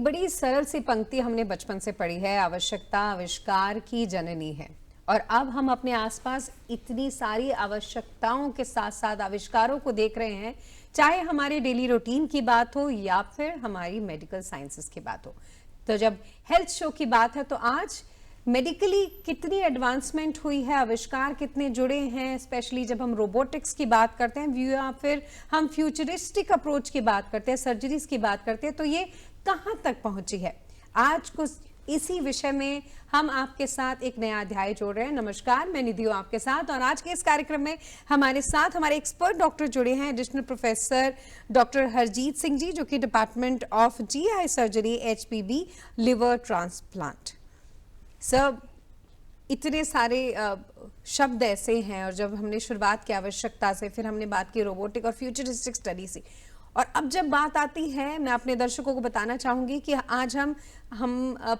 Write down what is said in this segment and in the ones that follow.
बड़ी सरल सी पंक्ति हमने बचपन से पढ़ी है, आवश्यकता आविष्कार की जननी है। और अब हम अपने आसपास इतनी सारी आवश्यकताओं के साथ साथ आविष्कारों को देख रहे हैं, चाहे हमारे डेली रूटीन की बात हो या फिर हमारी मेडिकल साइंसेस की बात हो। तो जब हेल्थ शो की बात है तो आज मेडिकली कितनी एडवांसमेंट हुई है, आविष्कार कितने जुड़े हैं, स्पेशली जब हम रोबोटिक्स की बात करते हैं या फिर हम फ्यूचरिस्टिक अप्रोच की बात करते हैं, सर्जरीज की बात करते हैं, तो ये कहां तक पहुंची है। आज कुछ इसी विषय में हम आपके साथ एक नया अध्याय जोड़ रहे हैं। नमस्कार, मैं निधि हूं आपके साथ और आज के इस कार्यक्रम में हमारे साथ हमारे एक्सपर्ट डॉक्टर जुड़े हैं, additional professor doctor Harjeet Singh ji, जो कि department of GI surgery HPB liver transplant. सब इतने सारे शब्द ऐसे हैं और जब हमने शुरुआत की आवश्यकता से, फिर हमने बात की रोबोटिक और फ्यूचरिस्टिक स्टडी से, और अब जब बात आती है, मैं अपने दर्शकों को बताना चाहूंगी कि आज हम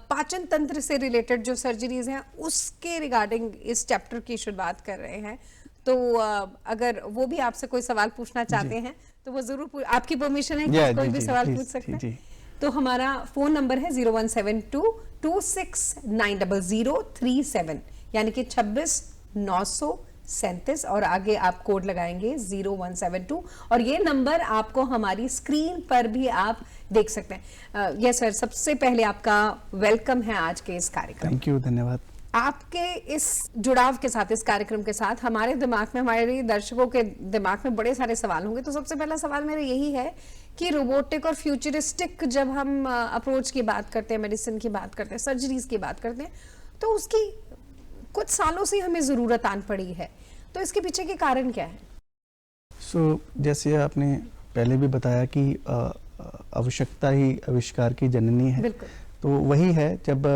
पाचन तंत्र से रिलेटेड जो सर्जरीज हैं उसके रिगार्डिंग इस चैप्टर की शुरुआत कर रहे हैं। तो अगर वो भी आपसे कोई सवाल पूछना चाहते हैं तो वो जरूर, आपकी परमिशन है कि कोई भी सवाल पूछ सकते हैं। तो हमारा फोन नंबर है 0172269037, यानी कि 26,937, और आगे आप कोड लगाएंगे 0172, और ये नंबर आपको हमारी स्क्रीन पर भी आप देख सकते हैं। यस सर, सबसे पहले आपका वेलकम है आज के इस कार्यक्रम। थैंक यू, धन्यवाद। आपके इस जुड़ाव के साथ, इस कार्यक्रम के साथ हमारे दिमाग में, हमारे दर्शकों के दिमाग में बड़े सारे सवाल होंगे। तो सबसे पहला सवाल मेरा यही है कि रोबोटिक और फ्यूचरिस्टिक जब हम अप्रोच की बात करते हैं, मेडिसिन की बात करते हैं, सर्जरीज की बात करते हैं, तो उसकी कुछ सालों से हमें जरूरत आन पड़ी है, तो इसके पीछे के कारण क्या है? जैसे आपने पहले भी बताया कि आवश्यकता ही आविष्कार की जननी है। तो वही है, जब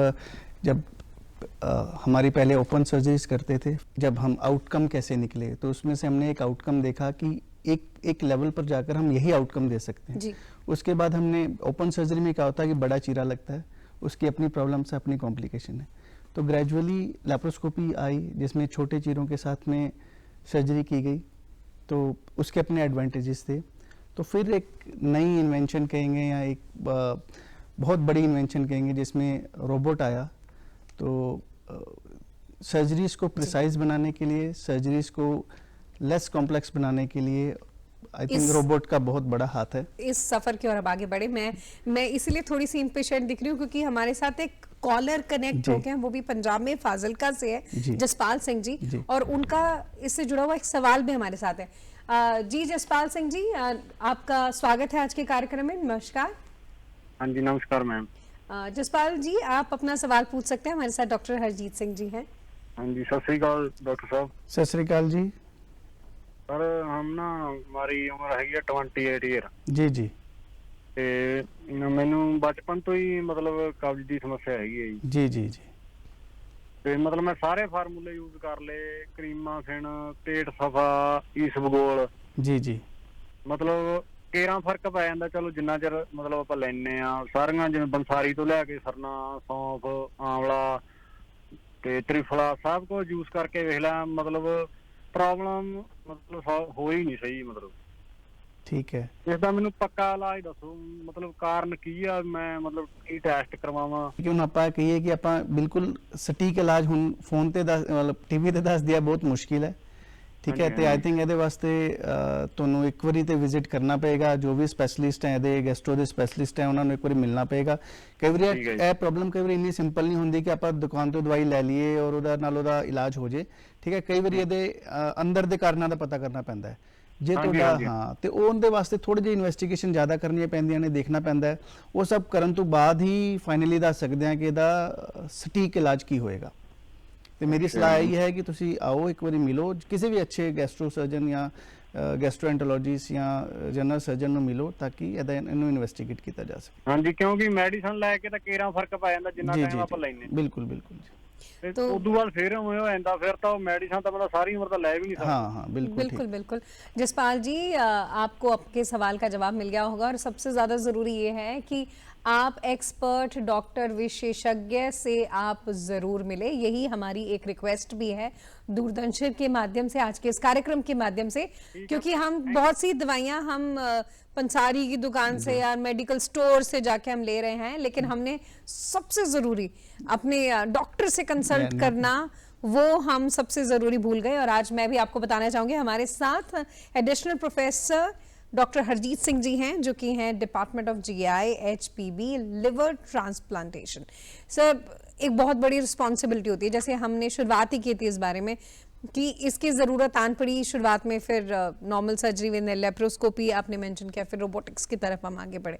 हमारी पहले ओपन सर्जरीज करते थे, जब हम आउटकम कैसे निकले, तो उसमें से हमने एक आउटकम देखा कि एक लेवल पर जाकर हम यही आउटकम दे सकते हैं जी। उसके बाद हमने ओपन सर्जरी में क्या होता है कि बड़ा चीरा लगता है, उसकी अपनी प्रॉब्लम्स है, अपनी कॉम्प्लिकेशन है। तो ग्रेजुअली लैप्रोस्कोपी आई, जिसमें छोटे चीरों के साथ में सर्जरी की गई, तो उसके अपने एडवांटेजेस थे। तो फिर एक नई इन्वेंशन कहेंगे या एक बहुत बड़ी इन्वेंशन कहेंगे, जिसमें रोबोट आया। तो सर्जरीज को प्रिसाइज बनाने के लिए, सर्जरीज को लेस कॉम्प्लेक्स बनाने के लिए आई थिंक रोबोट का बहुत बड़ा हाथ है इस सफर की ओर। अब आगे बढ़े, मैं इसलिए थोड़ी सी इम्पेशेंट दिख रही हूँ क्योंकि हमारे साथ एक कॉलर कनेक्ट हो गए हैं, वो भी पंजाब में फाजिलका से है, जसपाल सिंह जी, और उनका इससे जुड़ा हुआ एक सवाल भी हमारे साथ है। जी जसपाल सिंह जी, आपका स्वागत है आज के कार्यक्रम में। नमस्कार। हाँ जी, नमस्कार मैम। जसपाल जी, आप अपना सवाल पूछ सकते हैं। हमारे साथ डॉक्टर हरजीत सिंह जी हैं। हाँ जी, सत श्री अकाल डॉक्टर साहब। सत श्री अकाल जी। सर हम ना, हमारी उम्र है 28 ईयर जी जी, ਤੇ ਮੈਨੂੰ ਬਚਪਨ ਤੋਂ ਹੀ ਮਤਲਬ ਕਬਜ਼ ਦੀ ਸਮੱਸਿਆ ਹੈਗੀ ਹੈ ਜੀ ਜੀ ਜੀ। ਤੇ ਮਤਲਬ ਮੈਂ ਸਾਰੇ ਫਾਰਮੂਲੇ ਯੂਜ਼ ਕਰ ਲਏ, ਕਰੀਮਾਂ ਫਿਨ, ਪੇਟ ਸਫਾ, ਈਸਬਗੋਲ ਜੀ ਜੀ। ਮਤਲਬ ਕੇਰਾਂ ਫਰਕ ਪੈ ਜਾਂਦਾ, ਚਲੋ ਜਿੰਨਾ ਚਿਰ ਮਤਲਬ ਆਪਾਂ ਲੈਨੇ ਆ ਸਾਰੀਆਂ, ਜਿਵੇਂ ਬੰਸਾਰੀ ਤੋਂ ਲੈ ਕੇ ਸਰਨਾ, ਸੌਂਫ, ਆਂਵਲਾ ਤੇ ਤ੍ਰਿਫਲਾ, ਸਭ ਕੁਝ ਯੂਜ਼ ਕਰਕੇ ਵੇਖ ਲਿਆ, ਮਤਲਬ ਪ੍ਰੋਬਲਮ ਮਤਲਬ ਹੋ ਹੀ ਨਹੀਂ ਸਹੀ। ਮਤਲਬ ठीक है, इसका मैनू पक्का इलाज दसो, मतलब कारण की है, मैं मतलब की टेस्ट करवावां। क्यों ਆਪਾਂ ਕਹੀਏ ਕਿ ਆਪਾਂ ਬਿਲਕੁਲ ਸਟੀਕ ਇਲਾਜ ਹੁਣ ਫੋਨ ਤੇ ਮਤਲਬ ਟੀਵੀ ਤੇ ਦੱਸ ਦਿਆ ਬਹੁਤ ਮੁਸ਼ਕਿਲ ਹੈ, ਠੀਕ ਹੈ। ਤੇ ਆਈ ਥਿੰਕ ਇਹਦੇ ਵਾਸਤੇ ਤੁਹਾਨੂੰ ਇੱਕ ਵਾਰੀ ਤੇ ਵਿਜ਼ਿਟ ਕਰਨਾ ਪਏਗਾ, ਜੋ ਵੀ ਸਪੈਸ਼ਲਿਸਟ ਹੈ, ਇਹਦੇ ਗੈਸਟਰੋ ਦੇ ਸਪੈਸ਼ਲਿਸਟ ਹੈ, ਉਹਨਾਂ ਨੂੰ ਇੱਕ ਵਾਰੀ ਮਿਲਣਾ ਪਏਗਾ। ਕਈ ਵਾਰੀ ਇਹ ਪ੍ਰੋਬਲਮ ਕਈ ਵਾਰੀ ਇੰਨੀ ਸਿੰਪਲ ਨਹੀਂ ਹੁੰਦੀ ਕਿ ਆਪਾਂ ਦੁਕਾਨ ਤੋਂ ਦਵਾਈ ਲੈ ਲਈਏ ਔਰ ਉਹਦਾ ਨਾਲ ਉਹਦਾ ਇਲਾਜ ਹੋ ਜੇ, ਠੀਕ ਹੈ। ਕਈ ਵਾਰੀ ਇਹਦੇ ਅੰਦਰ ਦੇ ਕਾਰਨਾਂ ਦਾ ਪਤਾ ਕਰਨਾ ਪੈਂਦਾ ਹੈ। ਜੇ ਤੁਹਾਡਾ ਹਾਂ, ਤੇ ਉਹਦੇ ਵਾਸਤੇ ਥੋੜੀ ਜਿਹੀ ਇਨਵੈਸਟੀਗੇਸ਼ਨ ਜ਼ਿਆਦਾ ਕਰਨੀਆਂ ਪੈਂਦੀਆਂ ਨੇ, ਦੇਖਣਾ ਪੈਂਦਾ ਹੈ। ਉਹ ਸਭ ਕਰਨ ਤੋਂ ਬਾਅਦ ਹੀ ਫਾਈਨਲੀ ਦੱਸ ਸਕਦੇ ਹਾਂ ਕਿ ਇਹਦਾ ਸਟੀਕ ਇਲਾਜ ਕੀ ਹੋਏਗਾ। ਤੇ ਮੇਰੀ ਸਲਾਹ ਇਹ ਹੈ ਕਿ ਤੁਸੀਂ ਆਓ, ਇੱਕ ਵਾਰੀ ਮਿਲੋ, ਕਿਸੇ ਵੀ ਅੱਛੇ ਗੈਸਟਰੋ ਸਰਜਨ ਜਾਂ ਗੈਸਟਰੋਐਂਟਰੋਲੋਜਿਸਟ ਜਾਂ ਜਨਰਲ ਸਰਜਨ ਨੂੰ ਮਿਲੋ, ਤਾਂ ਕਿ ਇਹਨੂੰ ਇਨਵੈਸਟੀਗੇਟ ਕੀਤਾ ਜਾ ਸਕੇ। ਹਾਂਜੀ, ਕਿਉਂਕਿ ਮੈਡੀਸਨ ਲੈ ਕੇ ਤਾਂ ਕੇਰਾਂ ਫਰਕ ਪੈ ਜਾਂਦਾ ਜਿੰਨਾ ਟਾਈਮ ਆਪਾਂ ਲੈਨੇ। ਬਿਲਕੁਲ ਬਿਲकुल जी। तो उदू बाद फिर हो ਜਾਂਦਾ, ਫਿਰ ਤਾਂ ਮੈਡੀਸਨ ਤਾਂ मतलब सारी उम्र तो ले भी नहीं सकता। हाँ हाँ, बिल्कुल बिल्कुल। जसपाल जी, आपको आपके सवाल का जवाब मिल गया होगा, और सबसे ज्यादा जरूरी ये है कि आप एक्सपर्ट डॉक्टर विशेषज्ञ से आप जरूर मिले, यही हमारी एक रिक्वेस्ट भी है दूरदर्शन के माध्यम से, आज के इस कार्यक्रम के माध्यम से, क्योंकि हम बहुत सी दवाइयां हम पंसारी की दुकान से या मेडिकल स्टोर से जाके हम ले रहे हैं, लेकिन हमने सबसे जरूरी अपने डॉक्टर से कंसल्ट करना, वो हम सबसे जरूरी भूल गए। और आज मैं भी आपको बताना चाहूंगी, हमारे साथ additional professor doctor Harjeet Singh ji हैं, जो कि हैं department of GI HPB liver transplantation. Sir, एक बहुत बड़ी रिस्पॉन्सिबिलिटी होती है, जैसे हमने शुरुआत ही की थी इस बारे में कि इसकी ज़रूरत आन पड़ी शुरुआत में, फिर नॉर्मल सर्जरी में लेप्रोस्कोपी आपने मेंशन किया, फिर रोबोटिक्स की तरफ हम आगे बढ़े।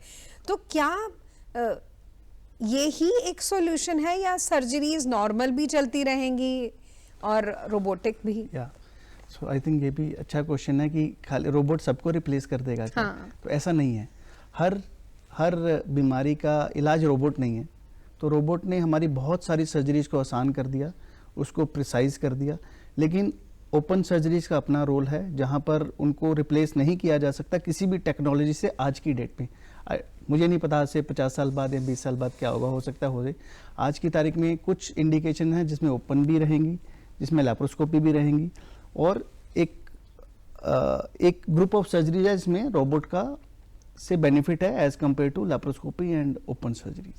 तो क्या ये ही एक सॉल्यूशन है या सर्जरीज नॉर्मल भी चलती रहेंगी और रोबोटिक भी? सो आई थिंक ये भी अच्छा क्वेश्चन है कि खाली रोबोट सबको रिप्लेस कर देगा क्या? हाँ। तो ऐसा नहीं है। हर बीमारी का इलाज रोबोट नहीं है। तो रोबोट ने हमारी बहुत सारी सर्जरीज को आसान कर दिया, उसको प्रिसाइज कर दिया, लेकिन ओपन सर्जरीज का अपना रोल है, जहाँ पर उनको रिप्लेस नहीं किया जा सकता किसी भी टेक्नोलॉजी से आज की डेट में। मुझे नहीं पता आज से 50 साल बाद या 20 साल बाद क्या होगा, हो सकता हो जाए। आज की तारीख में कुछ इंडिकेशन है जिसमें ओपन भी रहेंगी, जिसमें लैप्रोस्कोपी भी रहेंगी, और एक ग्रुप ऑफ सर्जरी है जिसमें रोबोट का से बेनिफिट है as compared to laparoscopy and open surgery.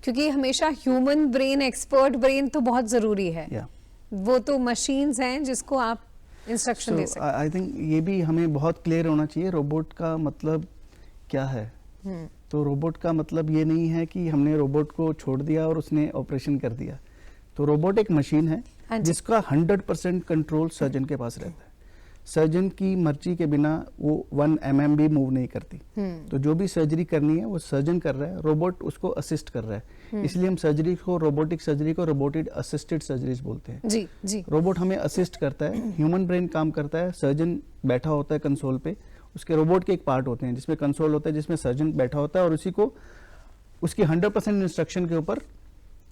क्योंकि हमेशा ह्यूमन ब्रेन, एक्सपर्ट ब्रेन तो बहुत जरूरी है। वो तो मशीन्स हैं जिसको आप इंस्ट्रक्शन दे सकते हैं। आई थिंक ये भी हमें बहुत क्लियर होना चाहिए रोबोट का मतलब क्या है। तो रोबोट का मतलब ये नहीं है कि हमने रोबोट को छोड़ दिया और उसने ऑपरेशन कर दिया। तो रोबोट एक मशीन है जिसका 100% कंट्रोल सर्जन के पास रहता है। सर्जन की मर्जी के बिना वो 1 mm भी मूव नहीं करती। तो जो भी सर्जरी करनी है वो सर्जन कर रहा है, रोबोट उसको असिस्ट कर रहा है। इसलिए हम सर्जरी को, रोबोटिक सर्जरी को रोबोटिक असिस्टेड सर्जरीज बोलते हैं। जी जी। रोबोट हमें असिस्ट करता है, ह्यूमन ब्रेन काम करता है, सर्जन बैठा होता है कंसोल पे, उसके रोबोट के एक पार्ट होते हैं जिसमें कंसोल होता है, जिसमें सर्जन बैठा होता है, और उसी को उसकी 100% इंस्ट्रक्शन के ऊपर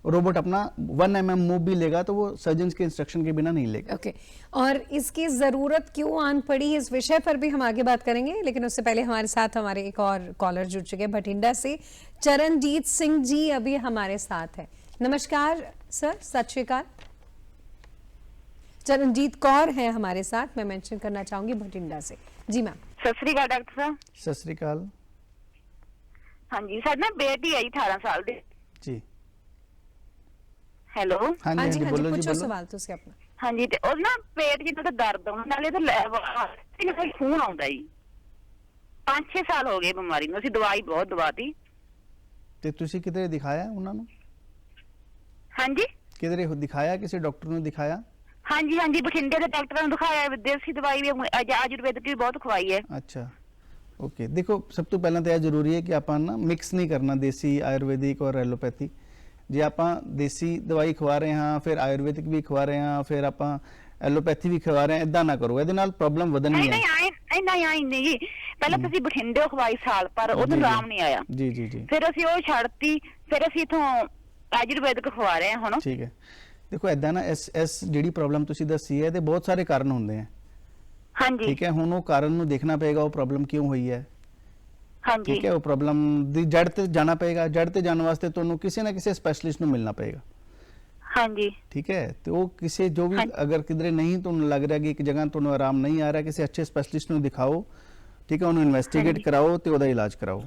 रोबोट अपना 1 mm मूव भी लेगा तो वो सर्जन के इंस्ट्रक्शन के बिना नहीं लेगा। ओके। और इसकी जरूरत क्यों आन पड़ी, इस विषय पर भी हम आगे बात करेंगे, लेकिन उससे पहले हमारे साथ हमारे एक और कॉलर जुड़ चुके हैं भटिंडा से। चरणजीत सिंह जी अभी हमारे साथ है। नमस्कार सर, सत श्री अकाल। चरणजीत कौर है हमारे साथ, मैं मेंशन करना चाहूंगी भटिंडा से। जी मैम। सत श्री अकाल डॉक्टर साहब। सत श्री अकाल। हाँ जी, साडी ना बेटी आई 18 साल दी। जी। हेलो। हाँ जी, बोलो जी, पूछो बोलो। सवाल ਤੁਸੀਂ ਆਪਣਾ। हाँ जी, ਤੇ ਉਹ ਨਾ ਪੇਟ ਜਿੱਦਾਂ ਦਰਦ ਹੋਣ ਨਾਲੇ ਤੇ ਖੂਨ ਆਉਂਦਾ ਜੀ। 5-6 ਸਾਲ ਹੋ ਗਏ ਬਿਮਾਰੀ ਨੂੰ, ਅਸੀਂ ਦਵਾਈ ਬਹੁਤ ਦਵਾਤੀ। ਤੇ ਤੁਸੀਂ ਕਿਧਰੇ ਦਿਖਾਇਆ ਉਹਨਾਂ ਨੂੰ? हाँ जी। ਕਿਧਰੇ ਦਿਖਾਇਆ, ਕਿਸੇ ਡਾਕਟਰ ਨੂੰ ਦਿਖਾਇਆ? हाँ जी, हाँ जी, ਬਠਿੰਡੇ ਦੇ ਡਾਕਟਰਾਂ ਨੂੰ ਦਿਖਾਇਆ, ਦੇਸੀ ਦਵਾਈ ਵੀ ਆਯੁਰਵੈਦਿਕ ਵੀ ਬਹੁਤ ਖਵਾਈ ਹੈ। ਅੱਛਾ, ਓਕੇ। ਦੇਖੋ, ਸਭ ਤੋਂ ਪਹਿਲਾਂ ਤਾਂ ਇਹ ਜ਼ਰੂਰੀ ਹੈ ਕਿ ਆਪਾਂ ਨਾ ਮਿਕਸ ਨਹੀਂ ਕਰਨਾ ਦੇਸੀ, ਆਯੁਰਵੈਦਿਕ ਔਰ ਐਲੋਪੈਥੀ। ਜੇ ਆਪਾਂ ਦੇਸੀ ਦਵਾਈ ਖਵਾ ਰਹੇ ਹਾਂ, ਫਿਰ ਆਯੁਰਵੈਦਿਕ ਵੀ ਖਵਾ ਰਹੇ ਹਾਂ, ਫਿਰ ਆਪਾਂ ਐਲੋਪੈਥੀ ਵੀ ਖਵਾ ਰਹੇ ਹਾਂ, ਇਦਾਂ ਨਾ ਕਰੋ, ਇਹਦੇ ਨਾਲ ਪ੍ਰੋਬਲਮ ਵਧਣੀ ਹੈ। ਨਹੀਂ ਜੀ, ਪਹਿਲਾਂ ਤੁਸੀਂ ਬਠਿੰਡੇ ਖਵਾਈ ਸਾਲ ਪਰ ਉਹਨੂੰ ਆਰਾਮ ਨਹੀਂ ਆਇਆ। ਜੀ ਜੀ ਜੀ। ਫਿਰ ਅਸੀਂ ਉਹ ਛੱਡਤੀ, ਫਿਰ ਅਸੀਂ ਇਥੋਂ ਆਯੁਰਵੈਦਿਕ ਖਵਾ ਰਹੇ ਹਾਂ ਹੁਣ। ਠੀਕ ਹੈ। ਦੇਖੋ, ਇਦਾਂ ਨਾ ਇਸ ਜਿਹੜੀ ਪ੍ਰੋਬਲਮ ਤੁਸੀਂ ਦੱਸੀ ਹੈ, ਇਹਦੇ ਬਹੁਤ ਸਾਰੇ ਕਾਰਨ ਹੁੰਦੇ ਆ। ਹਾਂਜੀ। ਠੀਕ ਹੈ, ਹੁਣ ਉਹ ਕਾਰਨ ਨੂੰ ਦੇਖਣਾ ਪਏਗਾ, ਉਹ ਪ੍ਰੋਬਲਮ ਕਿਉਂ ਹੋਈ ਹੈ। ਹਾਂਜੀ। ਠੀਕ ਹੈ, ਉਹ ਪ੍ਰੋਬਲਮ ਦੀ ਜੜ ਤੇ ਜਾਣਾ ਪਏਗਾ। ਜੜ ਤੇ ਜਾਣ ਵਾਸਤੇ ਤੁਹਾਨੂੰ ਕਿਸੇ ਨਾ ਕਿਸੇ ਸਪੈਸ਼ਲਿਸਟ ਨੂੰ ਮਿਲਣਾ ਪਏਗਾ। ਹਾਂਜੀ। ਠੀਕ ਹੈ, ਤੇ ਉਹ ਕਿਸੇ ਜੋ ਵੀ ਅਗਰ ਕਿਧਰੇ ਨਹੀਂ ਤੁਹਾਨੂੰ ਲੱਗ ਰਿਹਾ ਕਿ ਇੱਕ ਜਗ੍ਹਾ ਤੁਹਾਨੂੰ ਆਰਾਮ ਨਹੀਂ ਆ ਰਿਹਾ, ਕਿਸੇ ਅੱਛੇ ਸਪੈਸ਼ਲਿਸਟ ਨੂੰ ਦਿਖਾਓ। ਠੀਕ ਹੈ, ਉਹਨੂੰ ਇਨਵੈਸਟੀਗੇਟ ਕਰਾਓ ਤੇ ਉਹਦਾ ਇਲਾਜ ਕਰਾਓ।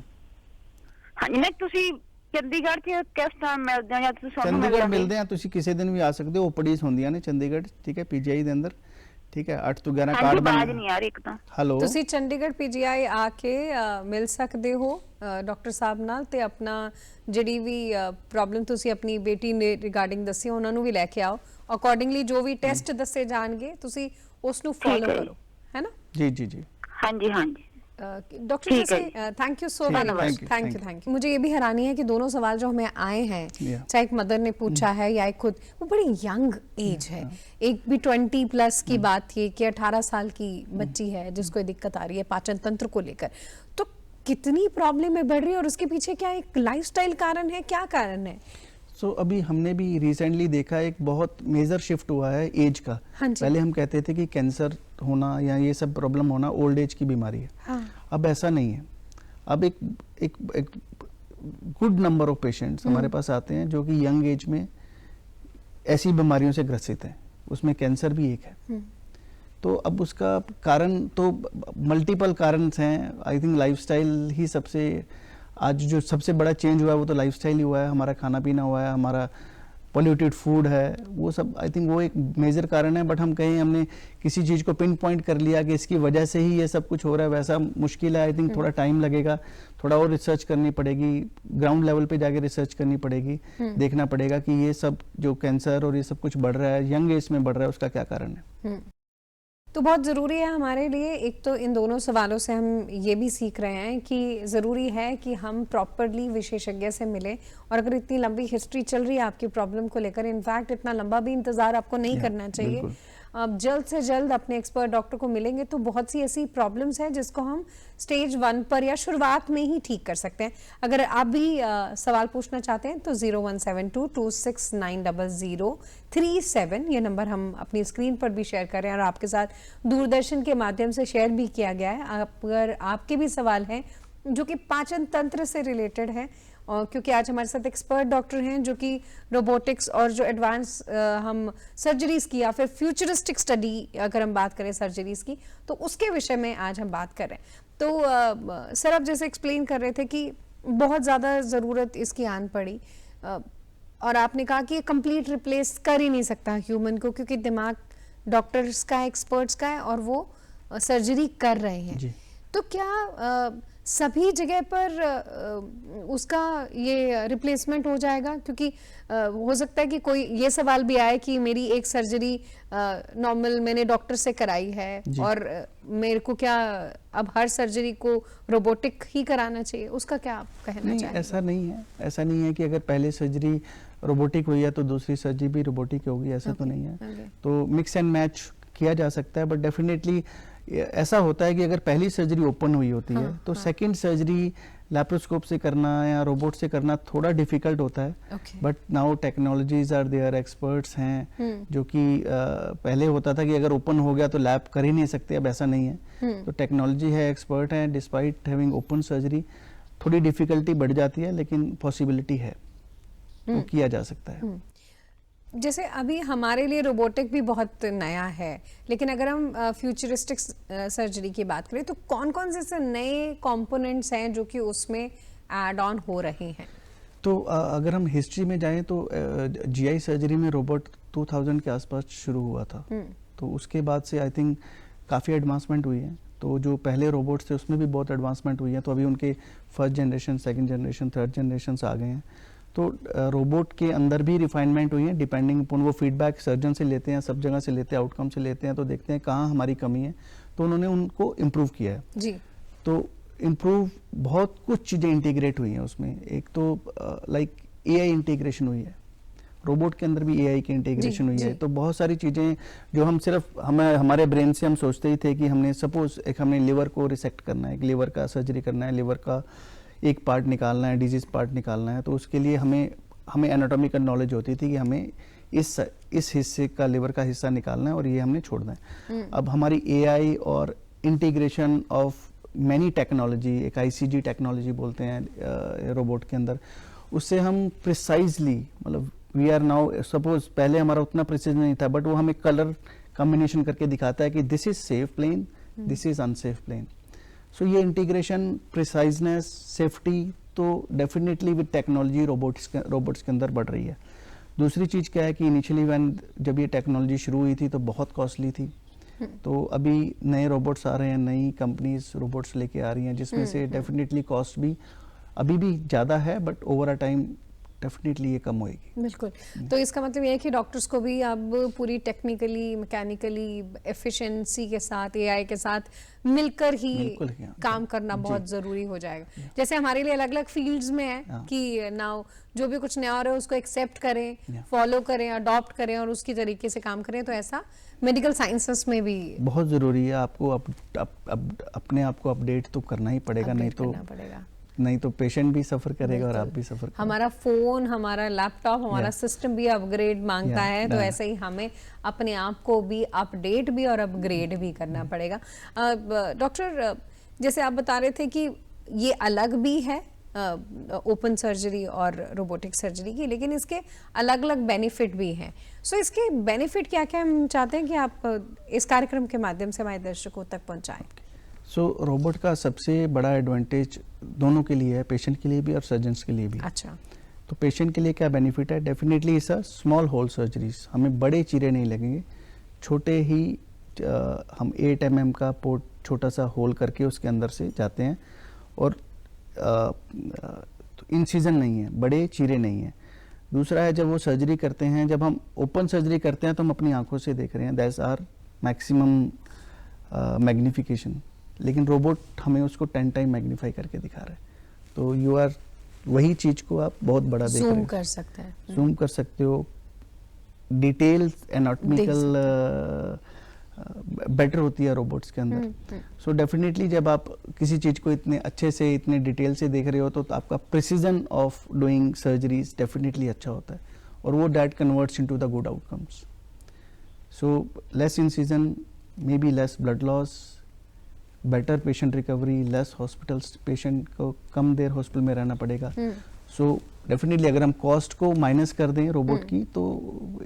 ਹਾਂਜੀ। ਨਹੀਂ, ਤੁਸੀਂ ਚੰਡੀਗੜ੍ਹ ਚ ਕਿਸ ਟਾਈਮ ਮਿਲਦੇ ਹੋ ਜਾਂ ਤੁਸੀਂ ਸਾਨੂੰ ਚੰਡੀਗੜ੍ਹ ਮਿਲਦੇ ਆ, ਤੁਸੀਂ ਕਿਸੇ ਦਿਨ ਵੀ ਆ ਸਕਦੇ ਹੋ। ਓਪੀਡੀਜ਼ ਹੁੰਦੀਆਂ ਨੇ ਚੰਡੀਗੜ੍ਹ। ਠੀਕ ਹੈ, ਪੀਜੀਆਈ ਦੇ ਅੰਦਰ। ਠੀਕ ਹੈ, 8 ਤੋਂ 11 ਕਾਰਡ ਬਾਜ ਨਹੀਂ ਆ ਰਹੀ ਇੱਕ ਤਾਂ। ਹੈਲੋ, ਤੁਸੀਂ ਚੰਡੀਗੜ੍ਹ ਪੀਜੀਆਈ ਆ ਕੇ ਮਿਲ ਸਕਦੇ ਹੋ ਡਾਕਟਰ ਸਾਹਿਬ ਨਾਲ, ਤੇ ਆਪਣਾ ਜਿਹੜੀ ਵੀ ਪ੍ਰੋਬਲਮ ਤੁਸੀਂ ਆਪਣੀ ਬੇਟੀ ਨੇ ਰਿਗਾਰਡਿੰਗ ਦੱਸੀ ਉਹਨਾਂ ਨੂੰ ਵੀ ਲੈ ਕੇ ਆਓ। ਅਕੋਰਡਿੰਗਲੀ ਜੋ ਵੀ ਟੈਸਟ ਦੱਸੇ ਜਾਣਗੇ ਤੁਸੀਂ ਉਸ ਨੂੰ फॉलो करो, है ना? जी जी जी। हाँ जी, हाँ जी। डॉक्टर जैसे thank you so much. Thank you. मुझे ये भी हैरानी है कि दोनों सवाल जो हमें आए हैं, चाहे एक मदर ने पूछा है या एक खुद, वो बड़ी यंग एज है। एक भी 20+ की बात थी कि 18 साल की बच्ची है जिसको दिक्कत आ रही है पाचन तंत्र को लेकर। तो कितनी प्रॉब्लम बढ़ रही है और उसके पीछे क्या एक लाइफस्टाइल कारण है, क्या कारण है? अभी हमने भी रिसेंटली देखा एक बहुत मेजर शिफ्ट हुआ है एज का। पहले हम कहते थे कि कैंसर होना या ये सब प्रॉब्लम होना ओल्ड एज की बीमारी है। अब ऐसा नहीं है। अब एक गुड नंबर ऑफ पेशेंट्स हमारे पास आते हैं जो कि यंग एज में ऐसी बीमारियों से ग्रसित हैं, उसमें कैंसर भी एक है। तो अब उसका कारण तो मल्टीपल कारण हैं। आई थिंक लाइफस्टाइल ही सबसे, आज जो सबसे बड़ा चेंज हुआ है वो तो लाइफस्टाइल ही हुआ है, हमारा खाना पीना हुआ है, हमारा पॉल्यूटेड फूड है, वो सब आई थिंक वो एक मेजर कारण है। बट हम कहीं हमने किसी चीज़ को पिन पॉइंट कर लिया कि इसकी वजह से ही ये सब कुछ हो रहा है, वैसा मुश्किल है। आई थिंक थोड़ा टाइम लगेगा, थोड़ा और रिसर्च करनी पड़ेगी, ग्राउंड लेवल पे जाके रिसर्च करनी पड़ेगी, देखना पड़ेगा कि ये सब जो कैंसर और ये सब कुछ बढ़ रहा है, यंग एज में बढ़ रहा है, उसका क्या कारण है। तो बहुत ज़रूरी है हमारे लिए, एक तो इन दोनों सवालों से हम ये भी सीख रहे हैं कि ज़रूरी है कि हम प्रॉपरली विशेषज्ञ से मिलें। और अगर इतनी लंबी हिस्ट्री चल रही है आपकी प्रॉब्लम को लेकर, इनफैक्ट इतना लंबा भी इंतज़ार आपको नहीं करना चाहिए। आप जल्द से जल्द अपने एक्सपर्ट डॉक्टर को मिलेंगे तो बहुत सी ऐसी प्रॉब्लम्स हैं जिसको हम स्टेज 1 पर या शुरुआत में ही ठीक कर सकते हैं। अगर आप भी सवाल पूछना चाहते हैं तो 0172269037 ये नंबर हम अपनी स्क्रीन पर भी शेयर कर रहे हैं और आपके साथ दूरदर्शन के माध्यम से शेयर भी किया गया है। अगर आपके भी सवाल हैं जो कि पाचन तंत्र से रिलेटेड है, और क्योंकि आज हमारे साथ एक्सपर्ट डॉक्टर हैं जो कि रोबोटिक्स और जो एडवांस हम सर्जरीज की या फिर फ्यूचरिस्टिक स्टडी अगर हम बात करें सर्जरीज की, तो उसके विषय में आज हम बात कर रहे हैं। तो सर आप जैसे एक्सप्लेन कर रहे थे कि बहुत ज़्यादा ज़रूरत इसकी आन पड़ी, और आपने कहा कि ये कंप्लीट रिप्लेस कर ही नहीं सकता ह्यूमन को, क्योंकि दिमाग डॉक्टर्स का है, एक्सपर्ट्स का है और वो सर्जरी कर रहे हैं। तो क्या सभी जगह पर उसका ये रिप्लेसमेंट हो जाएगा? क्योंकि हो सकता है कि कोई ये सवाल भी आए कि मेरी एक सर्जरी नॉर्मल मैंने डॉक्टर से कराई है और मेरे को क्या अब हर सर्जरी को रोबोटिक ही कराना चाहिए, उसका क्या आप कहना चाहेंगे? ऐसा नहीं है, ऐसा नहीं है कि अगर पहले सर्जरी रोबोटिक हुई है तो दूसरी सर्जरी भी रोबोटिक होगी, ऐसा तो नहीं है। तो मिक्स एंड मैच किया जा सकता है, बट डेफिनेटली ऐसा होता है कि अगर पहली सर्जरी ओपन हुई होती है तो सेकंड सर्जरी लैप्रोस्कोप से करना या रोबोट से करना थोड़ा डिफिकल्ट होता है। But now technologies are there, experts हैं जो कि पहले होता था कि अगर ओपन हो गया तो लैब कर ही नहीं सकते, अब ऐसा नहीं है। तो टेक्नोलॉजी है, एक्सपर्ट है, डिस्पाइट हैविंग ओपन सर्जरी थोड़ी डिफिकल्टी बढ़ जाती है, लेकिन पॉसिबिलिटी है, वो किया जा सकता है। जैसे अभी हमारे लिए रोबोटिक भी बहुत नया है, लेकिन अगर हम फ्यूचरिस्टिक सर्जरी की बात करें तो कौन कौन से नए कंपोनेंट्स हैं जो कि उसमें ऐड ऑन हो रहे हैं? तो अगर हम हिस्ट्री में जाएं तो जीआई सर्जरी में रोबोट 2000 के आसपास शुरू हुआ था। तो उसके बाद से आई थिंक काफ़ी एडवांसमेंट हुई है। तो जो पहले रोबोट्स थे उसमें भी बहुत एडवांसमेंट हुई है। तो अभी उनके first generation, second generation, third generation आ गए हैं। तो रोबोट के अंदर भी रिफाइनमेंट हुई है, डिपेंडिंग अपन वो फीडबैक सर्जन से लेते हैं, सब जगह से लेते हैं, आउटकम से लेते हैं, तो देखते हैं कहाँ हमारी कमी है, तो उन्होंने उनको इम्प्रूव किया है जी। तो इम्प्रूव बहुत कुछ चीज़ें इंटीग्रेट हुई हैं उसमें। एक तो लाइक एआई इंटीग्रेशन हुई है, रोबोट के अंदर भी एआई की इंटीग्रेशन हुई है। तो बहुत सारी चीज़ें जो हम सिर्फ हमारे ब्रेन से हम सोचते ही थे कि हमने सपोज हमने लिवर को रिसेक्ट करना है, एक लिवर का सर्जरी करना है, लिवर का एक पार्ट निकालना है, डिजीज पार्ट निकालना है, तो उसके लिए हमें एनाटॉमिकल नॉलेज होती थी कि हमें इस हिस्से का, लिवर का हिस्सा निकालना है और ये हमने छोड़ना है। अब हमारी एआई और इंटीग्रेशन ऑफ मैनी टेक्नोलॉजी, एक आईसीजी टेक्नोलॉजी बोलते हैं रोबोट के अंदर, उससे हम प्रिसाइजली, मतलब वी आर नाउ, सपोज पहले हमारा उतना प्रिसीजन नहीं था, बट वो हमें कलर कॉम्बिनेशन करके दिखाता है कि this is safe plane, this is unsafe plane. So ये इंटीग्रेशन, प्रिसाइजनेस, सेफ्टी तो डेफिनेटली विद टेक्नोलॉजी रोबोट्स के अंदर बढ़ रही है। दूसरी चीज़ क्या है कि इनिशियली जब ये टेक्नोलॉजी शुरू हुई थी तो बहुत कॉस्टली थी। तो अभी नए रोबोट्स आ रहे हैं, नई कंपनीज रोबोट्स लेके आ रही हैं, जिसमें से डेफिनेटली कॉस्ट भी अभी भी ज़्यादा है, but over a time definitely ये कम होएगी। बिल्कुल। तो इसका मतलब ये है कि डॉक्टर्स को भी अब पूरी टेक्निकली, मैकेनिकली, एफिशिएंसी के साथ, एआई के साथ मिलकर ही काम करना बहुत ज़रूरी हो जाएगा। जैसे हमारे लिए अलग अलग फील्ड्स में है कि नाउ जो भी कुछ नया हो रहा है उसको एक्सेप्ट करें, फॉलो करें, अडॉप्ट करें और उसकी तरीके से काम करें, तो ऐसा मेडिकल साइंसेस में भी बहुत ज़रूरी है। आपको अपने आप को अपडेट तो करना ही पड़ेगा, नहीं तो पेशेंट भी सफ़र करेगा और आप भी सफ़र करेंगे। हमारा फ़ोन, हमारा लैपटॉप, हमारा सिस्टम भी अपग्रेड मांगता है, तो ऐसे ही हमें अपने आप को भी अपडेट भी और अपग्रेड भी करना पड़ेगा। डॉक्टर, जैसे आप बता रहे थे कि ये अलग भी है ओपन सर्जरी और रोबोटिक सर्जरी की, लेकिन इसके अलग अलग बेनिफिट भी हैं। सो इसके बेनिफिट क्या क्या हम चाहते हैं कि आप इस कार्यक्रम के माध्यम से हमारे दर्शकों तक पहुंचाएं। सो रोबोट का सबसे बड़ा एडवांटेज दोनों के लिए है, पेशेंट के लिए भी और सर्जन्स के लिए भी। अच्छा, तो पेशेंट के लिए क्या बेनिफिट है? डेफिनेटली इस स्मॉल होल सर्जरीज, हमें बड़े चीरे नहीं लगेंगे, छोटे ही हम 8 mm का पोर्ट छोटा सा होल करके उसके अंदर से जाते हैं और तो इंसिजन नहीं है, बड़े चीरे नहीं है। दूसरा है जब वो सर्जरी करते हैं, जब हम ओपन सर्जरी करते हैं तो हम अपनी आंखों से देख रहे हैं, दैट्स आर मैक्सिमम मैग्निफिकेशन, लेकिन रोबोट हमें उसको 10 टाइम मैग्नीफाई करके दिखा रहा है। तो यू आर वही चीज को आप बहुत बड़ा देख रहे जूम हो, कर सकते हैं, जूम कर सकते हो, डिटेल एनाटॉमिकल बेटर होती है रोबोट्स के अंदर। सो डेफिनेटली जब आप किसी चीज को इतने अच्छे से, इतने डिटेल से देख रहे हो तो आपका precision of doing surgeries definitely अच्छा होता है, और वो that converts into the good outcomes. So less incision, may be less blood loss, better patient recovery, less hospitals, patient को कम देर हॉस्पिटल में रहना पड़ेगा। सो डेफिनेटली अगर हम कॉस्ट को माइनस कर दें रोबोट की तो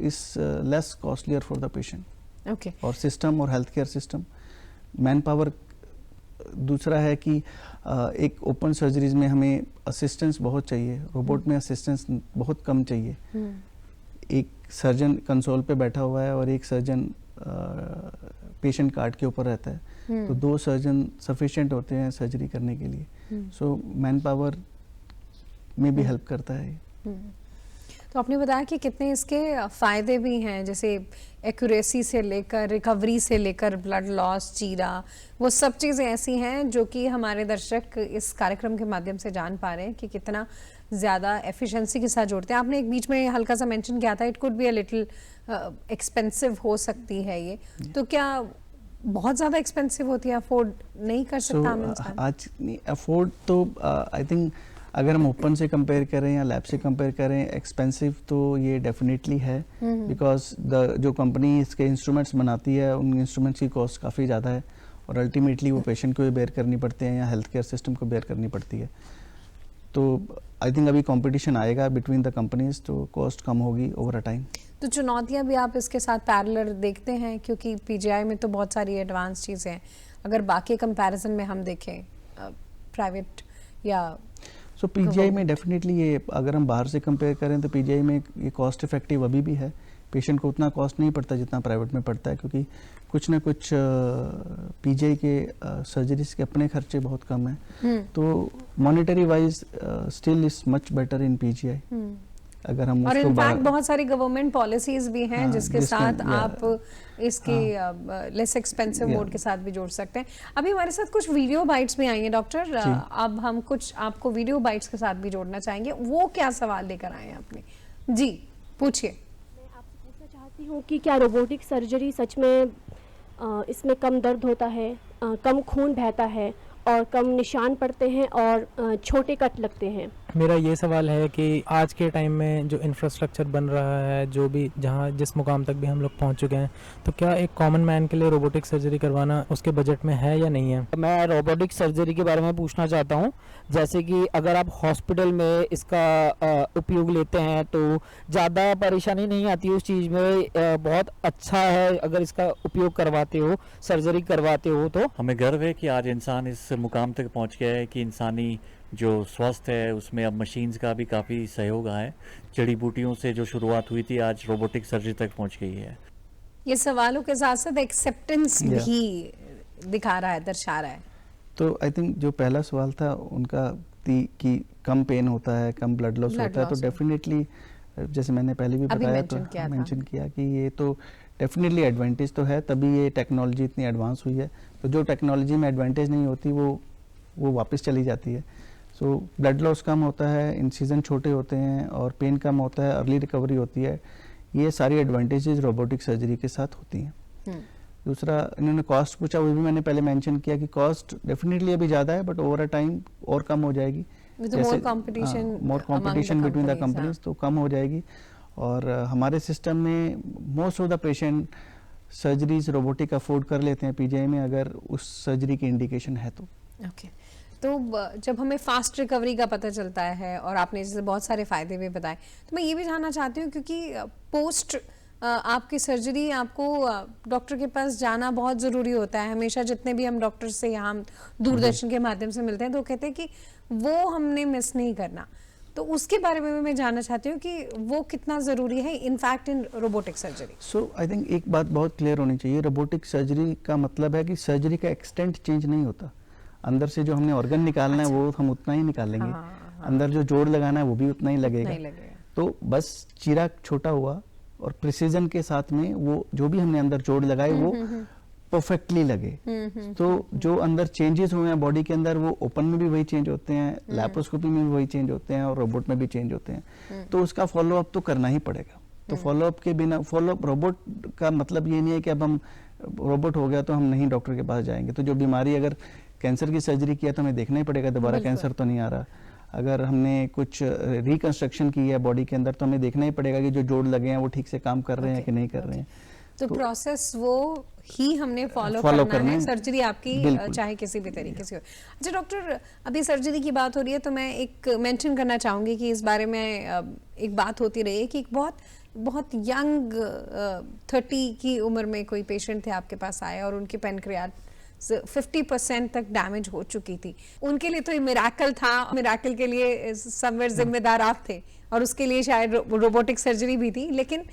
इस less costlier for the patient okay. और सिस्टम और health care system. Man power दूसरा है कि एक ओपन सर्जरीज में हमें असिस्टेंस बहुत चाहिए, रोबोट में असिस्टेंस बहुत कम चाहिए। एक सर्जन कंसोल पे बैठा हुआ है और एक सर्जन पेशेंट कार्ड के ऊपर रहता है, तो 2 सर्जन सफिशिएंट होते हैं सर्जरी करने के लिए। सो मैन पावर में भी हेल्प करता है। तो आपने बताया कि कितने इसके फायदे भी हैं, जैसे एक्यूरेसी से लेकर रिकवरी से लेकर ब्लड लॉस, चीरा, वो सब चीज़ें ऐसी हैं जो कि हमारे दर्शक इस कार्यक्रम के माध्यम से जान पा रहे हैं कि कितना ज़्यादा एफिशिएंसी के साथ जोड़ते हैं। आपने एक बीच में हल्का सा मेंशन किया था, it could be a little expensive हो सकती है ये, तो क्या बहुत ज़्यादा एक्सपेंसिव होती है, अफोर्ड नहीं कर सकता हम इंसान? आज अफोर्ड तो आई थिंक अगर हम ओपन से कंपेयर करें या लैब से कंपेयर करें, एक्सपेंसिव तो ये डेफिनेटली है, बिकॉज जो कंपनी इसके इंस्ट्रूमेंट्स बनाती है उन इंस्ट्रूमेंट्स की कॉस्ट काफ़ी ज़्यादा है, और अल्टीमेटली वो पेशेंट को भी बेयर करनी पड़ते हैं या हेल्थ केयर सिस्टम को बेयर करनी पड़ती है। तो आई थिंक अभी कंपटीशन आएगा बिटवीन द कंपनीज, तो कॉस्ट कम होगी ओवर अ टाइम। तो चुनौतियां भी आप इसके साथ पैरेलल देखते हैं, क्योंकि पीजीआई में तो बहुत सारी एडवांस चीज़ें हैं, अगर बाकी कंपैरिजन में हम देखें प्राइवेट या सो पीजीआई में डेफिनेटली ये अगर हम बाहर से कंपेयर करें तो पीजीआई में ये कॉस्ट इफेक्टिव अभी भी है, पेशेंट को उतना कॉस्ट नहीं पड़ता जितना प्राइवेट में पड़ता है, क्योंकि कुछ ना कुछ पीजीआई के सर्जरीज के अपने खर्चे बहुत कम हैं, तो monetary wise still is much better in PGI. अगर हम और इनफैक्ट बहुत सारी गवर्नमेंट पॉलिसीज भी हैं जिसके साथ आप इसके लेस एक्सपेंसिव मोड के साथ भी जोड़ सकते हैं। अभी हमारे साथ कुछ वीडियो बाइट्स भी आई हैं डॉक्टर, अब हम कुछ आपको वीडियो बाइट्स के साथ भी जोड़ना चाहेंगे। वो क्या सवाल लेकर आए हैं आपने? जी पूछिए। मैं आपसे पूछना चाहती हूँ कि क्या रोबोटिक सर्जरी सच में इसमें कम दर्द होता है, कम खून बहता है और कम निशान पड़ते हैं और छोटे कट लगते हैं? मेरा ये सवाल है कि आज के टाइम में जो इंफ्रास्ट्रक्चर बन रहा है, जो भी जहाँ जिस मुकाम तक भी हम लोग पहुँच चुके हैं, तो क्या एक कॉमन मैन के लिए रोबोटिक सर्जरी करवाना उसके बजट में है या नहीं है? मैं रोबोटिक सर्जरी के बारे में पूछना चाहता हूँ। जैसे कि अगर आप हॉस्पिटल में इसका उपयोग लेते हैं तो ज़्यादा परेशानी नहीं आती उस चीज़ में, बहुत अच्छा है अगर इसका उपयोग करवाते हो, सर्जरी करवाते हो तो। हमें गर्व है कि आज इंसान इस मुकाम तक पहुँच गया है कि इंसानी जो स्वास्थ्य है उसमें अब मशीन्स का भी काफ़ी सहयोग है। जड़ी बूटियों से जो शुरुआत हुई थी आज रोबोटिक सर्जरी तक पहुंच गई है। ये सवालों के साथ साथ एक्सेप्टेंस भी दिखा रहा है, दर्शा रहा है। तो आई थिंक जो पहला सवाल था उनका कि कम पेन होता है, कम ब्लड लॉस होता है, तो डेफिनेटली जैसे मैंने पहले भी बताया तो मेंशन किया कि ये तो डेफिनेटली एडवांटेज तो है, तभी ये टेक्नोलॉजी इतनी एडवांस हुई है। तो जो टेक्नोलॉजी में एडवांटेज नहीं होती वो वापस चली जाती है। सो ब्लड लॉस कम होता है, इंसिजन छोटे होते हैं और पेन कम होता है, अर्ली रिकवरी होती है। ये सारी एडवांटेजेस रोबोटिक सर्जरी के साथ होती हैं। दूसरा इन्होंने कॉस्ट पूछा, वो भी मैंने पहले मेंशन किया कि कॉस्ट डेफिनेटली अभी ज़्यादा है, बट ओवर अ टाइम और कम हो जाएगी। मोर कंपटीशन बिटवीन द कंपनीज, तो कम हो जाएगी। और हमारे सिस्टम में most of the patient surgeries robotic afford कर लेते हैं पीजीआई में, अगर उस सर्जरी की इंडिकेशन है तो। ओके तो जब हमें फास्ट रिकवरी का पता चलता है और आपने जैसे बहुत सारे फायदे भी बताए, तो मैं ये भी जानना चाहती हूँ क्योंकि पोस्ट आपकी सर्जरी आपको डॉक्टर के पास जाना बहुत ज़रूरी होता है। हमेशा जितने भी हम डॉक्टर से यहाँ दूरदर्शन के माध्यम से मिलते हैं तो वो कहते हैं कि वो हमने मिस नहीं करना, तो उसके बारे में भी मैं जानना चाहती हूँ कि वो कितना ज़रूरी है in fact in robotic surgery. So I think एक बात बहुत क्लियर होनी चाहिए, रोबोटिक सर्जरी का मतलब है कि सर्जरी का एक्सटेंट चेंज नहीं होता। अंदर से जो हमने ऑर्गन निकालना है वो हम उतना ही निकालेंगे, अंदर जो जोड़ लगाना है वो भी उतना ही लगेगा। तो बस चीरा छोटा हुआ और प्रिसीजन के साथ में वो जो भी हमने अंदर जोड़ लगाए वो परफेक्टली लगे। तो जो अंदर चेंजेस हुए हैं बॉडी के अंदर वो ओपन में भी वही चेंज होते हैं, लैप्रोस्कोपी में भी वही चेंज होते हैं और रोबोट में भी चेंज होते हैं। तो उसका फॉलो अप तो करना ही पड़ेगा। तो फॉलो अप के बिना, फॉलो अप रोबोट का मतलब ये नहीं है कि अब हम रोबोट हो गया तो हम नहीं डॉक्टर के पास जाएंगे। तो जो बीमारी, अगर कैंसर की सर्जरी किया तो हमें देखना ही पड़ेगा दोबारा कैंसर तो नहीं आ रहा। अगर हमने कुछ रिकंस्ट्रक्शन की है बॉडी के अंदर तो हमें देखना ही पड़ेगा कि जो जोड़ लगे हैं वो ठीक से काम कर रहे हैं कि नहीं कर रहे हैं। तो प्रोसेस वो ही हमने फॉलो करना है, सर्जरी आपकी चाहे किसी भी तरीके से हो। अच्छा डॉक्टर, अभी सर्जरी की बात हो रही है तो मैं एक मेंशन करना चाहूँगी कि इस बारे में एक बात होती रही है कि एक बहुत यंग 30 की उम्र में कोई पेशेंट थे आपके पास आए और उनकी पेनक्रियास 50% तक डैमेज हो चुकी थी। उनके लिए तो ये मिराकल था, मिराकल के लिए समवेयर जिम्मेदार आप थे और उसके लिए शायद रोबोटिक सर्जरी भी थी, लेकिन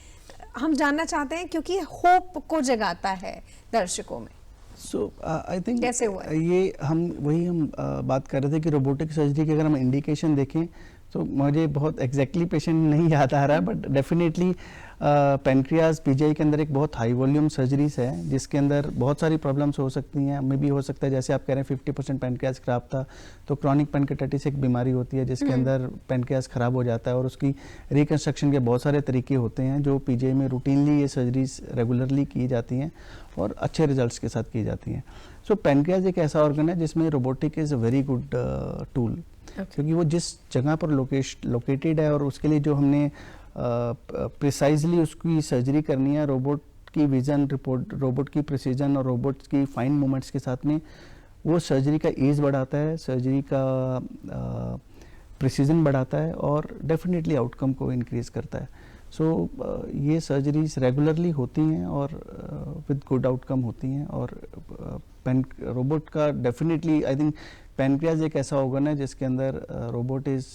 हम जानना चाहते हैं क्योंकि होप को जगाता है दर्शकों में। सो आई थिंक कैसे हुआ ये हम बात कर रहे थे कि रोबोटिक सर्जरी की अगर हम इंडिकेशन देखें तो मुझे बहुत एग्जैक्टली पेशेंट नहीं याद आ रहा है, बट डेफिनेटली पेनक्रियाज पीजीआई के अंदर एक बहुत हाई वॉल्यूम सर्जरीज है जिसके अंदर बहुत सारी प्रॉब्लम्स हो सकती हैं। मे भी हो सकता है जैसे आप कह रहे हैं 50% पेनक्रियाज खराब था, तो क्रॉनिक पेनक्रियाटाइटिस एक बीमारी होती है जिसके अंदर पेनक्रियाज खराब हो जाता है और उसकी रिकंस्ट्रक्शन के बहुत सारे तरीके होते हैं जो पीजीआई में रूटीनली ये सर्जरीज रेगुलरली की जाती हैं और अच्छे रिजल्ट्स के साथ की जाती हैं। सो पेनक्रियाज एक ऐसा ऑर्गन है जिसमें robotic is a very good tool, क्योंकि वो जिस जगह पर लोकेटेड है और उसके लिए जो हमने प्रिसाइजली उसकी सर्जरी करनी है, रोबोट की विजन, रोबोट की प्रिसीजन और रोबोट की फाइन मूवमेंट्स के साथ में वो सर्जरी का ईज बढ़ाता है, सर्जरी का प्रिसीजन बढ़ाता है और डेफिनेटली आउटकम को इंक्रीज करता है। सो ये सर्जरीज रेगुलरली होती हैं और विद गुड आउटकम होती हैं और रोबोट का डेफिनेटली आई थिंक पेनक्रियाज एक ऐसा ऑर्गन है जिसके अंदर robot has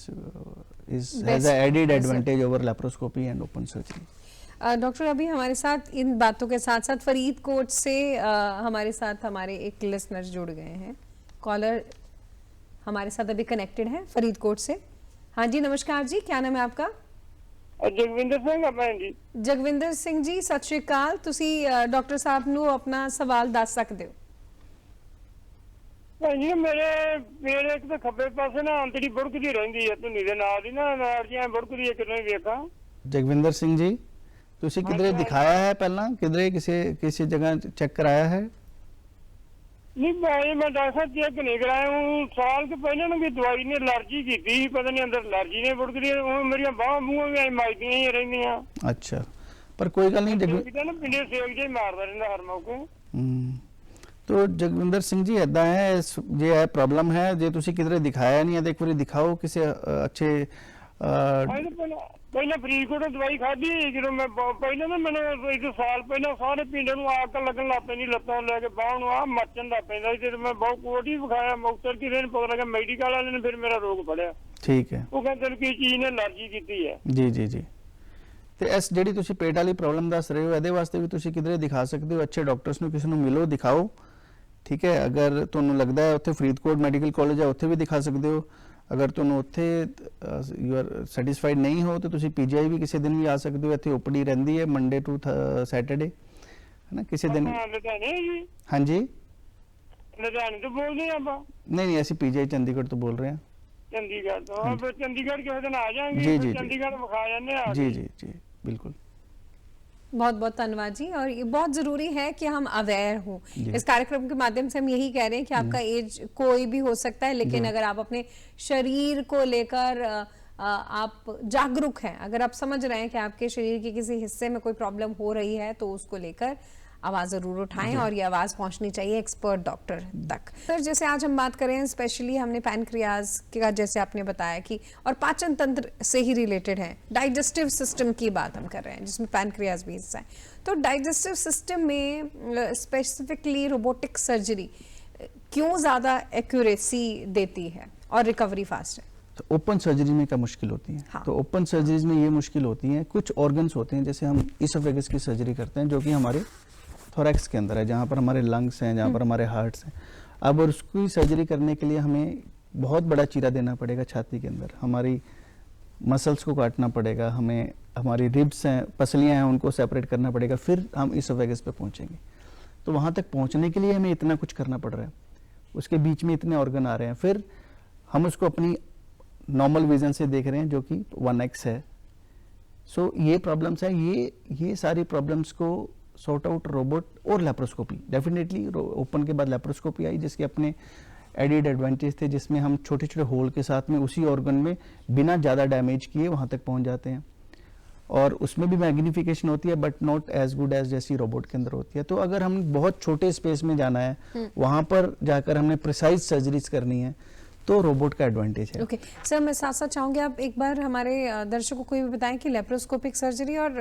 a added advantage over laparoscopy and open surgery. Doctor, अभी हमारे साथ इन बातों के साथ साथ फरीदकोट से हमारे साथ हमारे एक लिसनर जुड़ गए हैं। कॉलर हमारे साथ अभी कनेक्टेड है फरीदकोट से। हाँ जी, नमस्कार जी, क्या नाम है आपका? जगविंदर सिंह भैन जी। जगविंदर सिंह जी, सत श्री अकाल। तुसी डॉक्टर साहब ਨੂੰ अपना सवाल दस सकते हो? जी मेरे एक तो खब्बे पासे ना अंतड़ी बुड़कदी रहंदी है धुनी दे नाल ही ना एलर्जियां बुड़कदी है कितने वेखा। जगविंदर सिंह जी, तुसी किधरे दिखाया है पहला, किधरे किसी जगह चेक कराया है? नहीं भाई मैं डॉक्टर चेक नहीं कराया हूँ, साल के पहले ना भी दवाई ने एलर्जी की थी, पता नहीं अंदर एलर्जी ने बुड़कदी है, मेरी बाह मुंह में मारदियां ही रहंदियां। अच्छा, पर कोई गल नहीं जगविंदर ना पिंडे सेक जे मारदा रहंदा हर मौके। तो जगविंदर सिंह जी ऐदा है, ये है प्रॉब्लम है जे तुसी किधरे दिखाया नहीं है, एक बार दिखाओ किसी अच्छे पहले फरीदकोट दवाई खाधी जो मैं पहले ना मैंने एक साल पहले सारे पिंड आग लगन लग पैंदी लत्तां लैके बाह नूं आ मचन लग पैंदा ते मैं बहुत कोट ही विखाया मुक्तसर की दिन पता लगा मेडिकल वाले ने फिर मेरा रोग फड़िया। ठीक है, वो कहते कि चीज ने एलर्जी कीती है। जी जी जी। ਤੇ ਇਸ ਜਿਹੜੀ ਤੁਸੀਂ ਪੇਟ ਵਾਲੀ ਪ੍ਰੋਬਲਮ ਦੱਸ ਰਹੇ ਹੋ ਇਹਦੇ ਵਾਸਤੇ ਵੀ ਤੁਸੀਂ ਕਿਧਰੇ ਦਿਖਾ ਸਕਦੇ ਹੋ, ਅੱਛੇ ਡਾਕਟਰਸ ਨੂੰ ਕਿਸੇ ਨੂੰ ਮਿਲੋ, ਦਿਖਾਓ। ਠੀਕ ਹੈ, ਅਗਰ ਤੁਹਾਨੂੰ ਲੱਗਦਾ ਹੈ ਉੱਥੇ ਫਰੀਦਕੋਟ ਮੈਡੀਕਲ ਕਾਲਜ ਹੈ ਉੱਥੇ ਵੀ ਦਿਖਾ ਸਕਦੇ ਹੋ। ਅਗਰ ਤੁਹਾਨੂੰ ਉੱਥੇ ਯੂ ਆਰ ਸੈਟੀਸਫਾਈਡ ਨਹੀਂ ਹੋ ਤਾਂ ਤੁਸੀਂ ਪੀਜੀਆਈ ਵੀ ਕਿਸੇ ਦਿਨ ਵੀ ਆ ਸਕਦੇ ਹੋ, ਇੱਥੇ ਓਪੀਡੀ ਰਹਿੰਦੀ ਹੈ ਮੰਡੇ ਟੂ ਸੈਟਰਡੇ, ਹੈ ਨਾ, ਕਿਸੇ ਦਿਨ। ਹਾਂਜੀ, ਲੁਧਿਆਣੇ ਤੋਂ ਬੋਲਦੇ ਆਪਾਂ? ਨਹੀਂ ਅਸੀਂ ਪੀਜੀਆਈ ਚੰਡੀਗੜ੍ਹ ਤੋਂ ਬੋਲ ਰਹੇ ਹਾਂ। चंडीगढ़ तो हम चंडीगढ़ के दिन आ जाएंगे, जी जी चंडीगढ़ दिखा जाने आ। जी जी जी बिल्कुल। बहुत बहुत धन्यवाद जी। और ये बहुत जरूरी है कि हम अवेयर हों। इस कार्यक्रम के माध्यम से हम यही कह रहे हैं कि आपका एज कोई भी हो सकता है, लेकिन अगर आप अपने शरीर को लेकर आप जागरूक हैं, अगर आप समझ रहे हैं कि आपके शरीर के किसी हिस्से में कोई प्रॉब्लम हो रही है तो उसको लेकर आवाज़ ज़रूर उठाएं और ये आवाज़ पहुंचनी चाहिए एक्सपर्ट डॉक्टर तक। सर जैसे आज हम बात करें स्पेशली हमने पैनक्रियाज का जैसे आपने बताया कि और पाचन तंत्र से ही रिलेटेड है, डाइजेस्टिव सिस्टम की बात हम कर रहे हैं जिसमें पैनक्रियाज भी हिस्सा है। तो डाइजेस्टिव सिस्टम में स्पेसिफिकली रोबोटिक सर्जरी क्यों ज़्यादा एक्यूरेसी देती है और रिकवरी फास्ट है? तो ओपन सर्जरी में क्या मुश्किल होती है? हाँ। तो ओपन सर्जरीज में ये मुश्किल होती है, कुछ ऑर्गन्स होते हैं जैसे हम इसोफेगस की सर्जरी करते हैं जो कि हमारे थोरैक्स के अंदर है, जहाँ पर हमारे लंग्स हैं, जहाँ पर हमारे हार्ट्स हैं। अब और उसकी सर्जरी करने के लिए हमें बहुत बड़ा चीरा देना पड़ेगा छाती के अंदर, हमारी मसल्स को काटना पड़ेगा, हमें हमारी रिब्स हैं, पसलियाँ हैं, उनको सेपरेट करना पड़ेगा, फिर हम इसोफेगस पे पहुँचेंगे। तो वहाँ तक पहुँचने के लिए हमें इतना कुछ करना पड़ रहा है, उसके बीच में इतने ऑर्गन आ रहे हैं, फिर हम उसको अपनी नॉर्मल विजन से देख रहे हैं जो कि 1x है। सो ये प्रॉब्लम्स है, ये सारी प्रॉब्लम्स को सॉर्ट आउट रोबोट और लेप्रोस्कोपी, डेफिनेटली ओपन के बाद लेप्रोस्कोपी आई जिसके अपने एडिड एडवांटेज थे, जिसमें हम छोटे छोटे होल के साथ में उसी ऑर्गन में बिना ज़्यादा डैमेज किए वहाँ तक पहुँच जाते हैं, और उसमें भी मैग्निफिकेशन होती है but not as good as जैसी रोबोट के अंदर होती है। तो अगर हम बहुत छोटे स्पेस में जाना है, वहाँ पर जाकर हमने प्रिसाइज सर्जरीज करनी है, तो रोबोट का एडवांटेज है। ओके सर, मैं साथ साथ चाहूँगी आप एक बार हमारे दर्शकों को ये भी बताएं कि लेप्रोस्कोपिक सर्जरी और